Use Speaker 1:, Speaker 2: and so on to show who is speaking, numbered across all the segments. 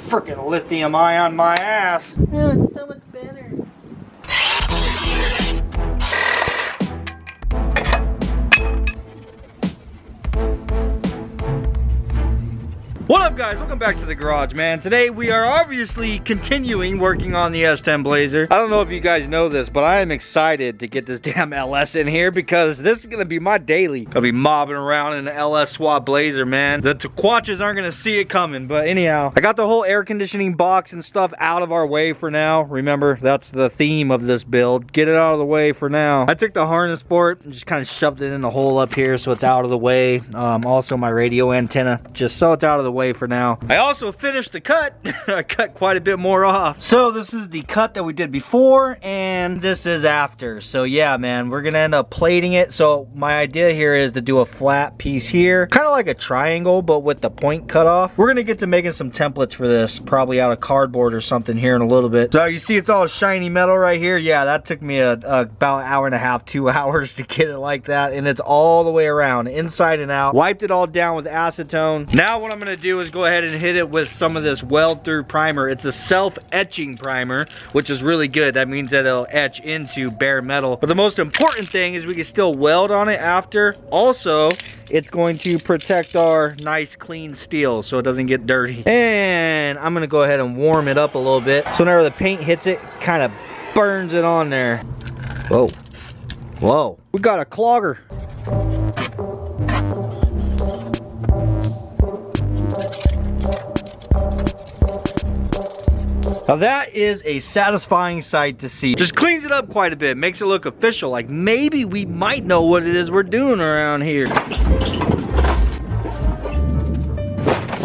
Speaker 1: freaking lithium ion my ass.
Speaker 2: Oh, it's so much better.
Speaker 1: What up, guys? Welcome back to the garage, man. Today we are obviously continuing working on the S10 Blazer. I don't know if you guys know this, but I am excited to get this damn LS in here because this is gonna be my daily. I'll be mobbing around in the LS swap Blazer, man. The Tequatches aren't gonna see it coming, but anyhow, I got the whole air conditioning box and stuff out of our way for now. Remember, that's the theme of this build. Get it out of the way for now. I took the harness for it and just kind of shoved it in the hole up here so it's out of the way. Also my radio antenna, just so it's out of the way for now. I also finished the cut. I cut quite a bit more off. So this is the cut that we did before and this is after. So yeah, man, we're gonna end up plating it. So my idea here is to do a flat piece here, kind of like a triangle but with the point cut off. We're gonna get to making some templates for this, probably out of cardboard or something here in a little bit. So you see it's all shiny metal right here. Yeah, that took me about an hour and a half, 2 hours to get it like that, and it's all the way around, inside and out. Wiped it all down with acetone. Now what I'm gonna do is go ahead and hit it with some of this weld through primer. It's a self-etching primer, which is really good. That means that it'll etch into bare metal. But the most important thing is we can still weld on it after. Also, it's going to protect our nice clean steel so it doesn't get dirty. And I'm gonna go ahead and warm it up a little bit so whenever the paint hits it, kind of burns it on there. Whoa. Whoa. We got a clogger. Now that is a satisfying sight to see. Just cleans it up quite a bit, makes it look official, like maybe we might know what it is we're doing around here.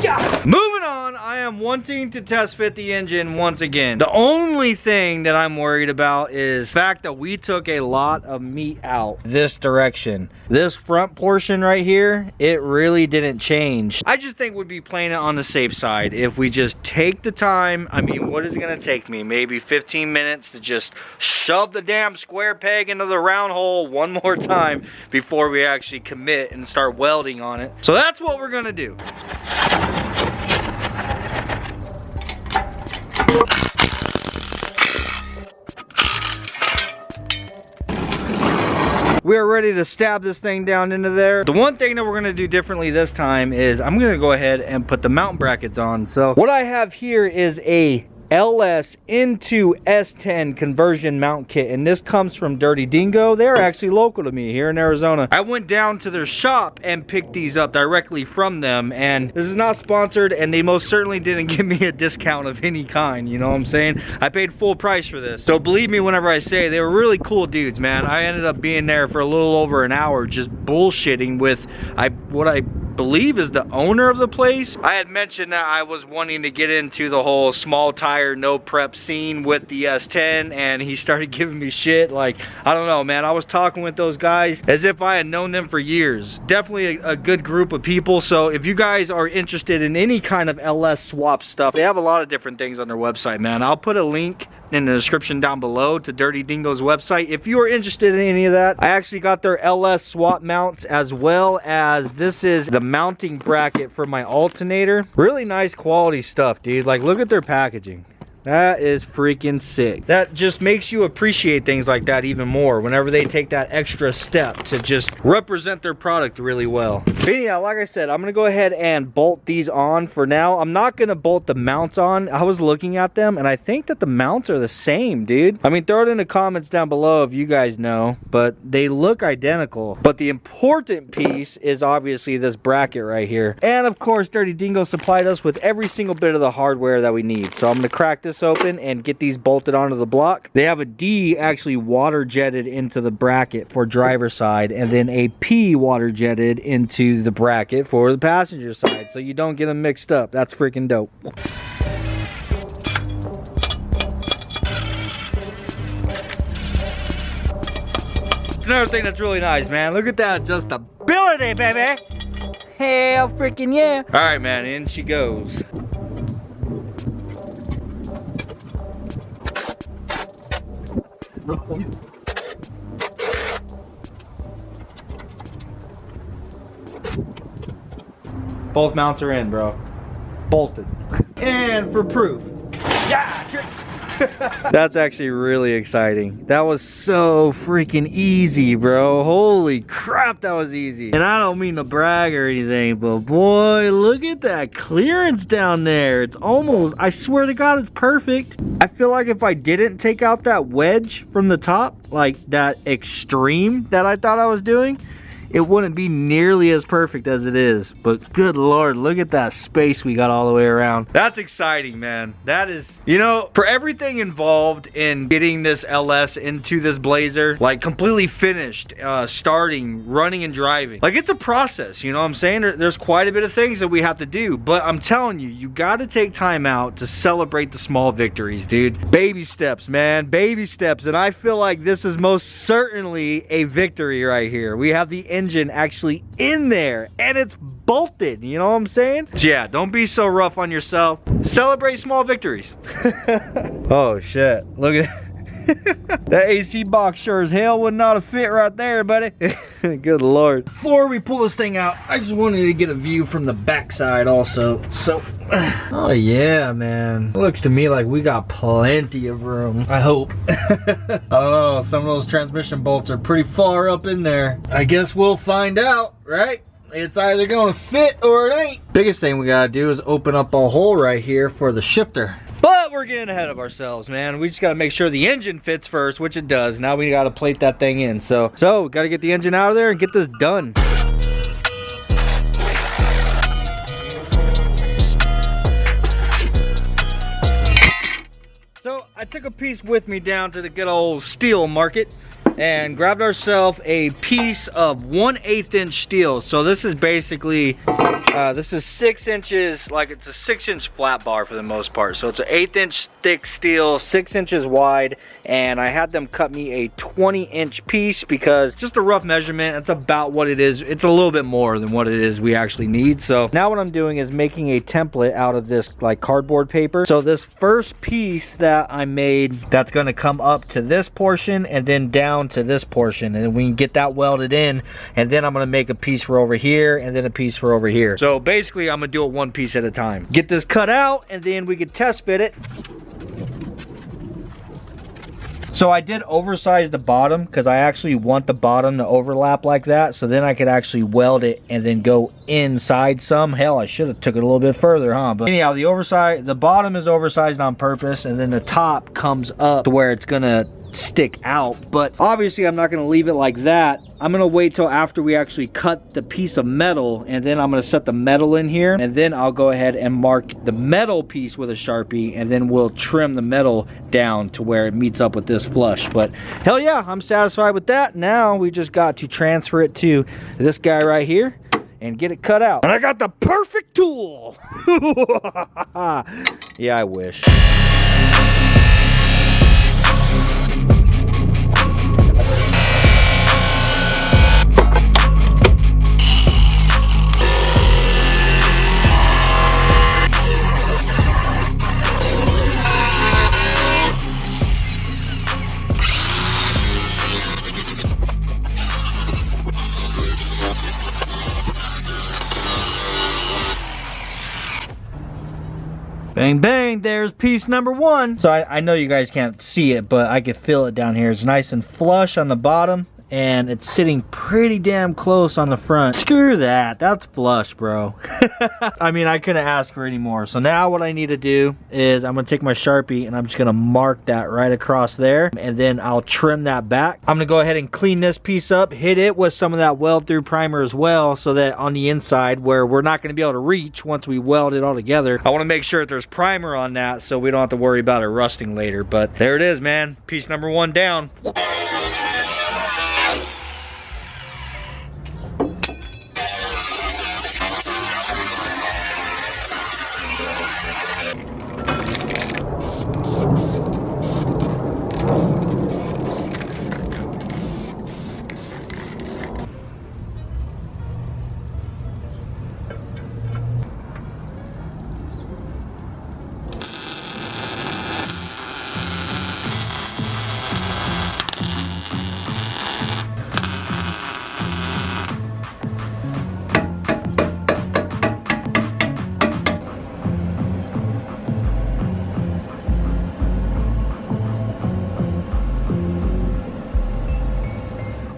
Speaker 1: Yeah. Moving on, I am wanting to test fit the engine once again. The only thing that I'm worried about is the fact that we took a lot of meat out this direction. This front portion right here, it really didn't change. I just think we'd be playing it on the safe side if we just take the time. I mean, what is it gonna take me? Maybe 15 minutes to just shove the damn square peg into the round hole one more time before we actually commit and start welding on it. So that's what we're gonna do. We are ready to stab this thing down into there. The one thing that we're gonna do differently this time is I'm gonna go ahead and put the mount brackets on. So what I have here is a LS into S10 conversion mount kit, and this comes from Dirty Dingo. They're actually local to me here in Arizona. I went down to their shop and picked these up directly from them, and this is not sponsored, and they most certainly didn't give me a discount of any kind, you know what I'm saying? I paid full price for this. So believe me whenever I say they were really cool dudes, man. I ended up being there for a little over an hour just bullshitting with what I believe is the owner of the place. I had mentioned that I was wanting to get into the whole small tire no prep scene with the S10, and he started giving me shit. Like, I don't know, man, I was talking with those guys as if I had known them for years. Definitely a good group of people. So if you guys are interested in any kind of LS swap stuff, they have a lot of different things on their website, man. I'll put a link in the description down below to Dirty Dingo's website if you are interested in any of that. I actually got their LS swap mounts, as well as this is the mounting bracket for my alternator. Really nice quality stuff, dude. Like, look at their packaging. That is freaking sick. That just makes you appreciate things like that even more whenever they take that extra step to just represent their product really well. But anyhow, like I said, I'm gonna go ahead and bolt these on for now. I'm not gonna bolt the mounts on. I was looking at them and I think that the mounts are the same, dude. I mean, throw it in the comments down below if you guys know, but they look identical. But the important piece is obviously this bracket right here. And of course, Dirty Dingo supplied us with every single bit of the hardware that we need. So I'm gonna crack this open and get these bolted onto the block. They have a D actually water jetted into the bracket for driver's side, and then a P water jetted into the bracket for the passenger side, so you don't get them mixed up. That's freaking dope. Another thing that's really nice, man. Look at that adjustability, baby. Hell freaking yeah. All right, man, in she goes. Both mounts are in, bro. bolted. And for proof, yeah, trick. That's actually really exciting. That was so freaking easy, bro. Holy crap, that was easy. And I don't mean to brag or anything, but boy, look at that clearance down there. It's almost, I swear to God, it's perfect. I feel like if I didn't take out that wedge from the top, like that extreme that I thought I was doing, it wouldn't be nearly as perfect as it is. But good Lord, look at that space we got all the way around. That's exciting, man. That is, you know, for everything involved in getting this LS into this Blazer, like completely finished, starting, running and driving. Like, it's a process, you know what I'm saying? There's quite a bit of things that we have to do, but I'm telling you, you gotta take time out to celebrate the small victories, dude. Baby steps, man, baby steps. And I feel like this is most certainly a victory right here. We have the engine actually in there and it's bolted, you know what I'm saying? Yeah, don't be so rough on yourself. Celebrate small victories. Oh shit, look at that AC box sure as hell would not have fit right there, buddy. Good Lord. Before we pull this thing out, I just wanted to get a view from the backside also. So, oh yeah, man. Looks to me like we got plenty of room, I hope. Oh, some of those transmission bolts are pretty far up in there. I guess we'll find out, right? It's either gonna fit or it ain't. Biggest thing we gotta do is open up a hole right here for the shifter. But we're getting ahead of ourselves, man. We just gotta make sure the engine fits first, which it does. Now we gotta plate that thing in. So we gotta get the engine out of there and get this done. So I took a piece with me down to the good old steel market and grabbed ourselves a piece of 1/8 inch steel. So this is basically this is 6 inches, like it's a 6-inch flat bar for the most part. So it's an 1/8 inch thick steel, 6 inches wide, and I had them cut me a 20-inch piece because just a rough measurement, it's about what it is. It's a little bit more than what it is we actually need. So now what I'm doing is making a template out of this like cardboard paper. So this first piece that I made, that's gonna come up to this portion and then down to this portion, and then we can get that welded in, and then I'm gonna make a piece for over here and then a piece for over here. So basically I'm gonna do it one piece at a time. Get this cut out and then we could test fit it. So I did oversize the bottom because I actually want the bottom to overlap like that, so then I could actually weld it and then go inside some. Hell, I should have took it a little bit further, huh? But anyhow, the bottom is oversized on purpose, and then the top comes up to where it's gonna stick out. But obviously I'm not going to leave it like that. I'm going to wait till after we actually cut the piece of metal, and then I'm going to set the metal in here, and then I'll go ahead and mark the metal piece with a Sharpie, and then we'll trim the metal down to where it meets up with this flush. But hell yeah, I'm satisfied with that. Now we just got to transfer it to this guy right here and get it cut out. And I got the perfect tool. Yeah, I wish. Bang, bang, there's piece number one. So I know you guys can't see it, but I can feel it down here. It's nice and flush on the bottom, and it's sitting pretty damn close on the front. Screw that, that's flush, bro. I mean, I couldn't ask for any more. So now what I need to do is I'm gonna take my Sharpie and I'm just gonna mark that right across there, and then I'll trim that back. I'm gonna go ahead and clean this piece up, hit it with some of that weld through primer as well, so that on the inside where we're not gonna be able to reach once we weld it all together, I wanna make sure that there's primer on that so we don't have to worry about it rusting later. But there it is, man. Piece number one down.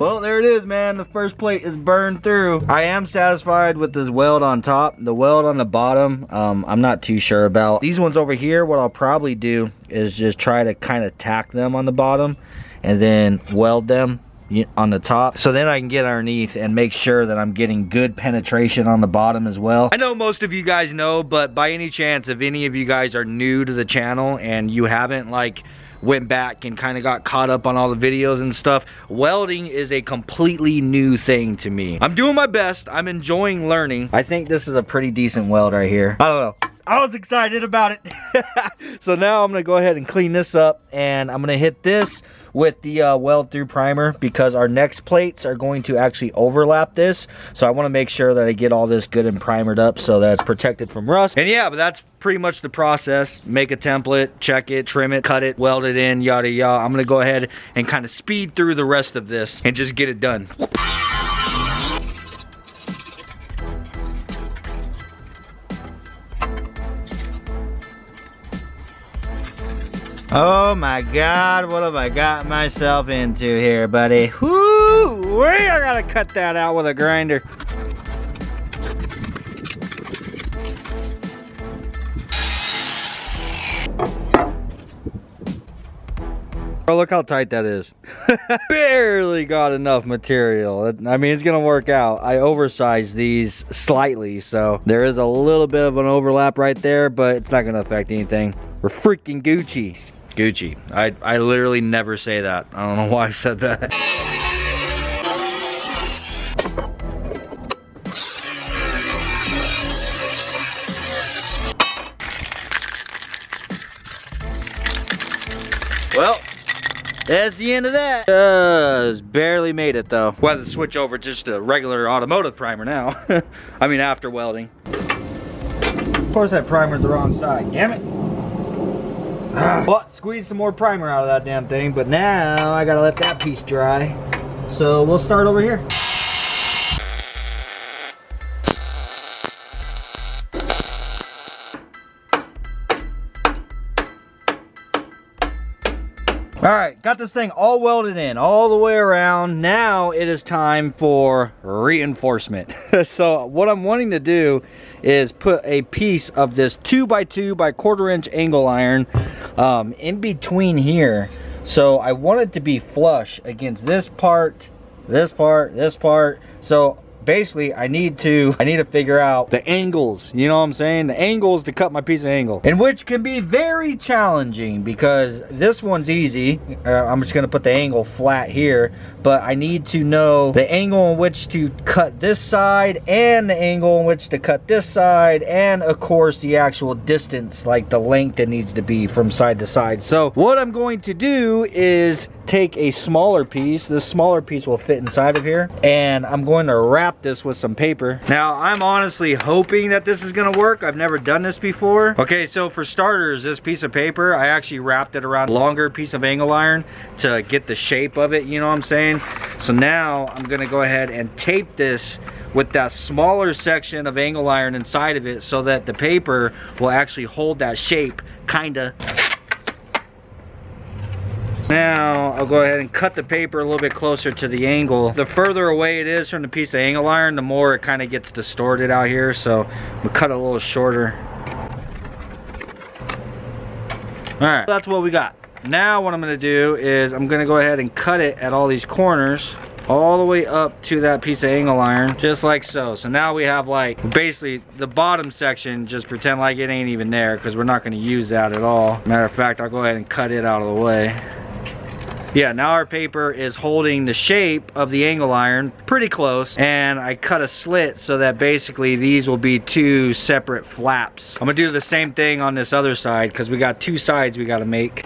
Speaker 1: Well, there it is, man. The first plate is burned through. I am satisfied with this weld on top. The weld on the bottom, I'm not too sure about. These ones over here, what I'll probably do is just try to kind of tack them on the bottom and then weld them on the top, so then I can get underneath and make sure that I'm getting good penetration on the bottom as well. I know most of you guys know, but by any chance, if any of you guys are new to the channel and you haven't like went back and kind of got caught up on all the videos and stuff, welding is a completely new thing to me. I'm doing my best. I'm enjoying learning. I think this is a pretty decent weld right here. I don't know. I was excited about it. So now I'm gonna go ahead and clean this up, and I'm gonna hit this with the weld through primer, because our next plates are going to actually overlap this. So I want to make sure that I get all this good and primered up so that it's protected from rust. And yeah, but that's pretty much the process. Make a template, check it, trim it, cut it, weld it in, yada yada. I'm gonna go ahead and kind of speed through the rest of this and just get it done. Oh my God, what have I got myself into here, buddy? Whoo! I gotta cut that out with a grinder. Oh, look how tight that is. Barely got enough material. I mean, it's gonna work out. I oversized these slightly, so there is a little bit of an overlap right there, but it's not gonna affect anything. We're freaking Gucci. Gucci. I literally never say that. I don't know why I said that. Well, that's the end of that. Just barely made it though. We'll have to switch over just to regular automotive primer now. I mean, after welding. Of course I primered the wrong side, damn it. Well, squeeze some more primer out of that damn thing, but now I gotta let that piece dry. So we'll start over here. All right, got this thing all welded in all the way around. Now it is time for reinforcement. So what I'm wanting to do is put a piece of this 2x2 by 1/4 inch angle iron in between here. So I want it to be flush against this part, this part, this part. So basically I need to figure out the angles, you know what I'm saying? The angles to cut my piece of angle, and which can be very challenging because this one's easy. I'm just gonna put the angle flat here, but I need to know the angle in which to cut this side and the angle in which to cut this side, and of course the actual distance, like the length it needs to be from side to side. So what I'm going to do is take a smaller piece. This smaller piece will fit inside of here, and I'm going to wrap this with some paper. Now I'm honestly hoping that this is gonna work. I've never done this before. Okay, so for starters, this piece of paper, I actually wrapped it around a longer piece of angle iron to get the shape of it, you know what I'm saying? So now I'm gonna go ahead and tape this with that smaller section of angle iron inside of it so that the paper will actually hold that shape, kinda. Now I'll go ahead and cut the paper a little bit closer to the angle. The further away it is from the piece of angle iron, the more it kind of gets distorted out here, so we'll cut it a little shorter. Alright, that's what we got. Now what I'm going to do is I'm going to go ahead and cut it at all these corners all the way up to that piece of angle iron, just like so. So now we have like basically the bottom section, just pretend like it ain't even there because we're not going to use that at all. Matter of fact, I'll go ahead and cut it out of the way. Yeah, now our paper is holding the shape of the angle iron pretty close, and I cut a slit so that basically these will be two separate flaps. I'm gonna do the same thing on this other side because we got two sides we gotta make.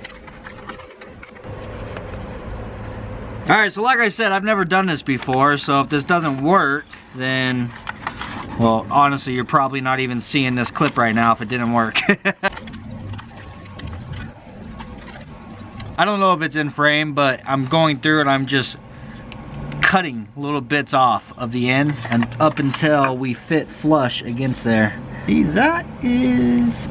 Speaker 1: All right, so like I said, I've never done this before, so if this doesn't work, then, well, honestly, you're probably not even seeing this clip right now if it didn't work. I don't know if it's in frame, but I'm going through and I'm just cutting little bits off of the end and up until we fit flush against there. See, that is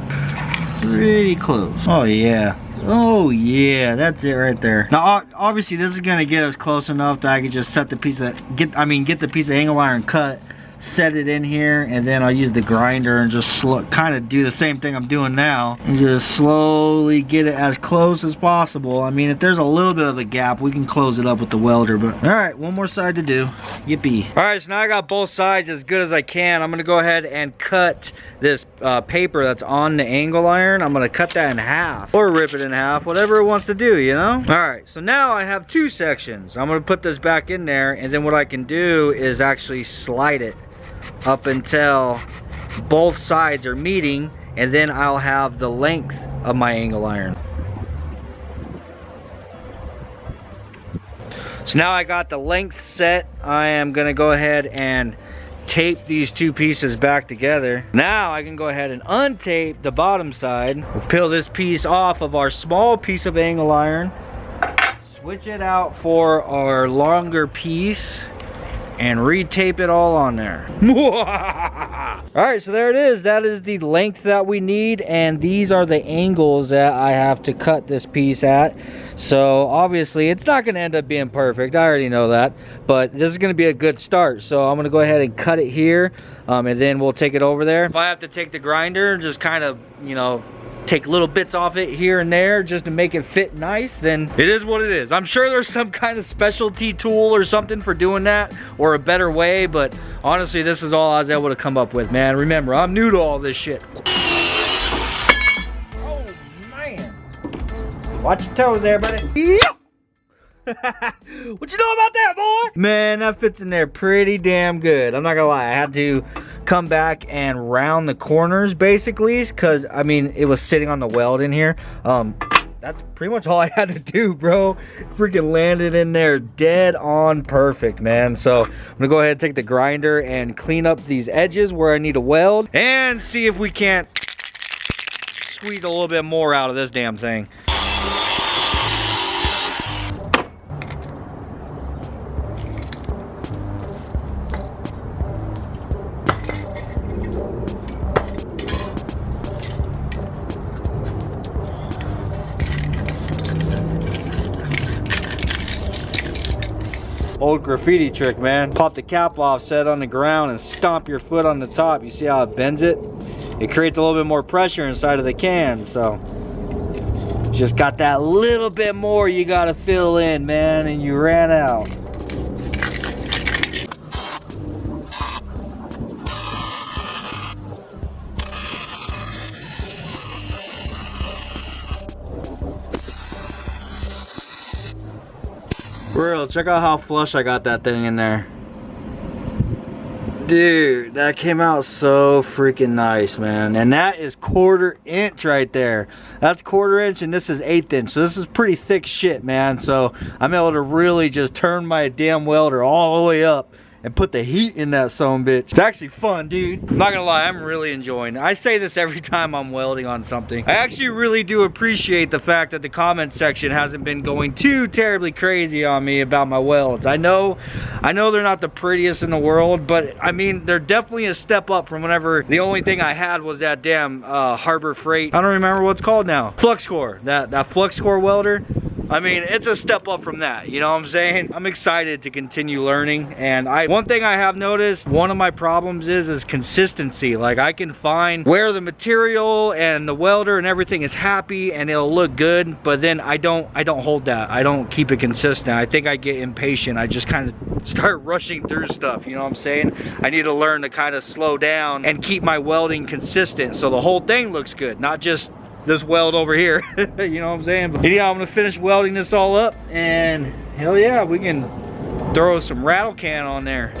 Speaker 1: pretty close. Oh yeah, Oh yeah, that's it right there. Now obviously this is gonna get us close enough that I can just set the piece of get the piece of angle iron cut, set it in here, and then I'll use the grinder and just kind of do the same thing I'm doing now and just slowly get it as close as possible. I mean, if there's a little bit of a gap, we can close it up with the welder. But all right, one more side to do. Yippee. All right, so now I got both sides as good as I can. I'm gonna go ahead and cut this paper that's on the angle iron. I'm gonna cut that in half or rip it in half, whatever it wants to do, you know? All right, so now I have two sections. I'm gonna put this back in there, and then what I can do is actually slide it up until both sides are meeting, and then I'll have the length of my angle iron. So now I got the length set. I am gonna go ahead and tape these two pieces back together. Now I can go ahead and untape the bottom side. We'll peel this piece off of our small piece of angle iron, switch it out for our longer piece, and retape it all on there. All right, so there it is. That is the length that we need, and these are the angles that I have to cut this piece at. So obviously it's not gonna end up being perfect, I already know that, but this is gonna be a good start. So I'm gonna go ahead and cut it here, and then we'll take it over there. If I have to take the grinder, just kind of, you know, take little bits off it here and there just to make it fit nice, then it is what it is. I'm sure there's some kind of specialty tool or something for doing that, or a better way, but honestly this is all I was able to come up with, man. Remember, I'm new to all this shit. Oh man, watch your toes there, buddy. Yep. What you know about that, boy? Man, that fits in there pretty damn good. I'm not gonna lie, I had to come back and round the corners basically, because I mean it was sitting on the weld in here. That's pretty much all I had to do, bro. Freaking landed in there dead on perfect, man. So I'm gonna go ahead and take the grinder and clean up these edges where I need a weld and see if we can't squeeze a little bit more out of this damn thing. Old graffiti trick, man. Pop the cap off, set it on the ground, and stomp your foot on the top. You see how it bends it? It creates a little bit more pressure inside of the can, so just got that little bit more you gotta fill in, man, and you ran out. Real, check out how flush I got that thing in there. Dude, that came out so freaking nice, man. And that is 1/4 inch right there. That's 1/4 inch and this is 1/8 inch. So this is pretty thick shit, man. So I'm able to really just turn my damn welder all the way up and put the heat in that son of a bitch. It's actually fun, dude. I'm not gonna lie, I'm really enjoying it. I say this every time I'm welding on something. I actually really do appreciate the fact that the comment section hasn't been going too terribly crazy on me about my welds. I know they're not the prettiest in the world, but I mean, they're definitely a step up from whenever the only thing I had was that damn Harbor Freight. I don't remember what it's called now. Flux core, that flux core welder. I mean, it's a step up from that, you know what I'm saying? I'm excited to continue learning, and one thing I have noticed, one of my problems is consistency. Like, I can find where the material and the welder and everything is happy and it'll look good, but then I don't hold that. I don't keep it consistent. I think I get impatient. I just kind of start rushing through stuff, you know what I'm saying? I need to learn to kind of slow down and keep my welding consistent so the whole thing looks good, not just this weld over here. You know what I'm saying? But anyhow, I'm gonna finish welding this all up, and hell yeah, we can throw some rattle can on there.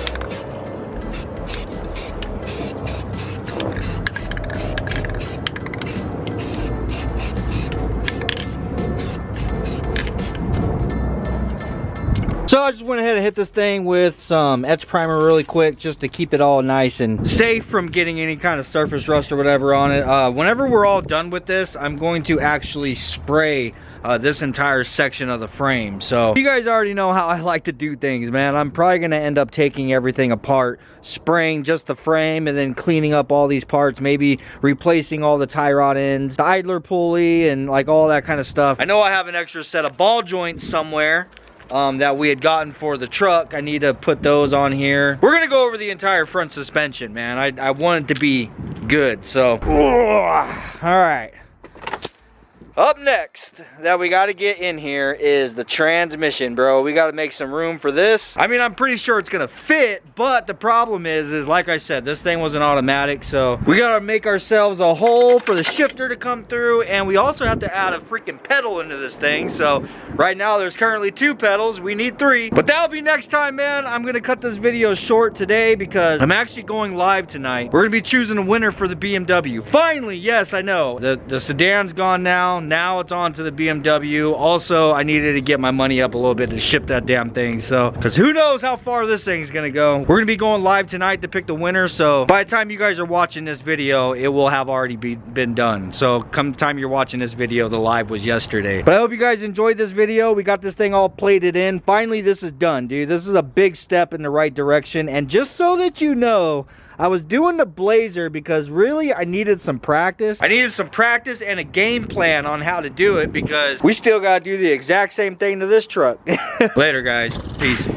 Speaker 1: So So I just went ahead and hit this thing with some etch primer really quick just to keep it all nice and safe from getting any kind of surface rust or whatever on it. Whenever we're all done with this, I'm going to actually spray this entire section of the frame. So you guys already know how I like to do things, man. I'm probably gonna end up taking everything apart, spraying just the frame, and then cleaning up all these parts, maybe replacing all the tie rod ends, the idler pulley, and like all that kind of stuff. I know I have an extra set of ball joints somewhere that we had gotten for the truck. I need to put those on here. We're gonna go over the entire front suspension, man. I want it to be good, so all right. Up next that we got to get in here is the transmission, bro. We got to make some room for this. I mean, I'm pretty sure it's gonna fit, but the problem is like I said, this thing was an automatic, so we got to make ourselves a hole for the shifter to come through, and we also have to add a freaking pedal into this thing. So right now there's currently 2 pedals. We need 3, but that'll be next time, man. I'm gonna cut this video short today because I'm actually going live tonight. We're gonna be choosing a winner for the BMW. Finally, yes, I know the sedan's gone now. Now it's on to the BMW. Also, I needed to get my money up a little bit to ship that damn thing. So, because who knows how far this thing's gonna go. We're gonna be going live tonight to pick the winner. So by the time you guys are watching this video, it will have already been done. So come the time you're watching this video, the live was yesterday. But I hope you guys enjoyed this video. We got this thing all plated in. Finally, this is done, dude. This is a big step in the right direction. And just so that you know, I was doing the Blazer because really I needed some practice. I needed some practice and a game plan on how to do it because we still gotta do the exact same thing to this truck. Later, guys. Peace.